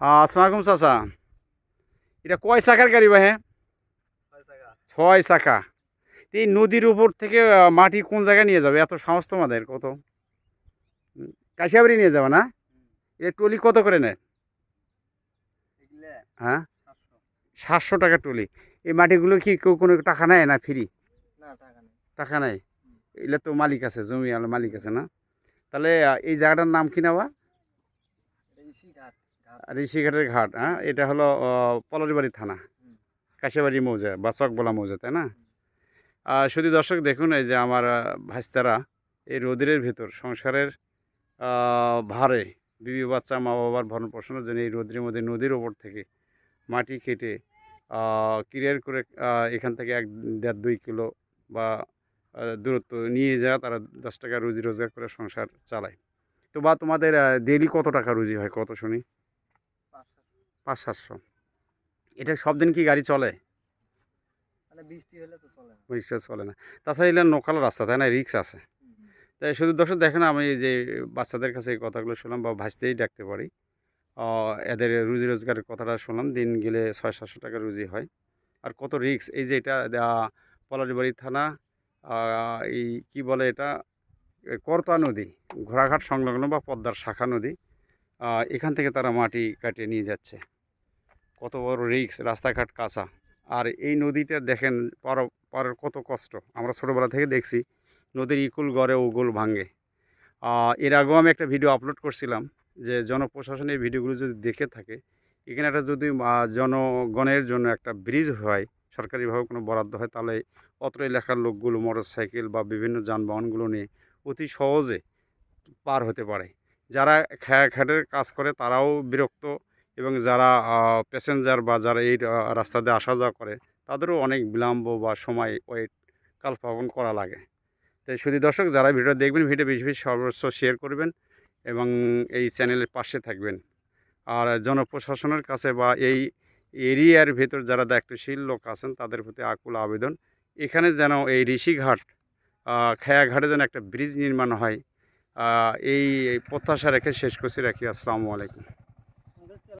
আসসালামু আলাইকুম চাচা। এটা কয় চাকার গাড়ি ভাই? হ্যাঁ, 6 চাকা। তো এই নদীর উপর থেকে মাটি কোন জায়গায় নিয়ে যাবে? এত সাহস তোমাদের কত? কাশিয়াবাড়ি নিয়ে যাবে না? এটা ট্রলি কত করে নেয়? হ্যাঁ, 700 টাকা ট্রলি। এই মাটিগুলো কি কেউ কোনো টাকা নেয় না ফ্রি? টাকা নেয়। এগুলো তো মালিক আছে, জমি আর মালিক আছে না? তাহলে এই জায়গাটার নাম কি নেওয়া? ঋষিঘাটের ঘাট। হ্যাঁ, এটা হলো পলাশবাড়ি থানা, কাশিয়াবাড়ি মৌজা বা চকবলা মৌজা, তাই না? শুধু দর্শক দেখুন, এই যে আমার ভাইস্তারা এই রোদের ভিতর সংসারের ভারে বিবি বাচ্চা মা বাবার ভরণ পোষণের জন্য এই রোদের মধ্যে নদীর ওপর থেকে মাটি কেটে ক্লিয়ার করে এখান থেকে 1.5-2 কিলো বা দূরত্ব নিয়ে যায়, তারা 10 টাকা রুজি রোজগার করে সংসার চালায়। তো বা তোমাদের ডেইলি কত টাকা রুজি হয় কত শুনি? 500-700। এটা সব দিন কি গাড়ি চলে? বৃষ্টি চলে না। তাছাড়া এগুলো লোকাল রাস্তা, তাই না? রিক্স আছে। তাই শুধু দর্শক দেখেন, আমি এই যে বাচ্চাদের কাছে এই কথাগুলো শুনলাম বা ভাসতেই ডাকতে পারি, এদের রুজি রোজগারের কথাটা শুনলাম। দিন গেলে 600-700 টাকা রুজি হয়। আর কত রিক্স! এই যে এটা পলাশবাড়ি থানা, এই কি বলে এটা, করতোয়া নদী, ঘোড়াঘাট সংলগ্ন বা পদ্মার শাখা নদী। এখান থেকে তারা মাটি কাটিয়ে নিয়ে যাচ্ছে। কত বড় রিক্স! রাস্তাঘাট কাঁচা। আর এই নদীটা দেখেন, পারের কত কষ্ট। আমরা ছোটোবেলা থেকে দেখছি নদীর ইকুল গড়ে উগুল ভাঙে। এর আগেও আমি একটা ভিডিও আপলোড করছিলাম যে জনপ্রশাসন এই ভিডিওগুলো যদি দেখে থাকে, এখানে একটা যদি জনগণের জন্য একটা ব্রিজ হয়, সরকারিভাবে কোনো বরাদ্দ হয়, তাহলে অত্র এলাকার লোকগুলো মোটর সাইকেল বা বিভিন্ন যানবাহনগুলো নিয়ে অতি সহজে পার হতে পারে। যারা খাটের কাজ করে তারাও বিরক্ত, এবং যারা প্যাসেঞ্জার বা যারা এই রাস্তা দিয়ে আসা যাওয়া করে তাদেরও অনেক বিলম্ব বা সময় ওয়েট কালক্ষেপণ করা লাগে। তাই শুধু দর্শক, যারা ভিডিও দেখবেন, ভিডিও বেশি বেশি সর্বোচ্চ শেয়ার করবেন এবং এই চ্যানেলের পাশে থাকবেন। আর জনপ্রশাসনের কাছে বা এই এরিয়ার ভেতর যারা দায়িত্বশীল লোক আছেন তাদের প্রতি আকুল আবেদন, এখানে যেন এই ঋষিঘাট খেয়াঘাটে যেন একটা ব্রিজ নির্মাণ হয়, এই প্রত্যাশা রেখে শেষ করছি। রাখি। আসসালামু আলাইকুম।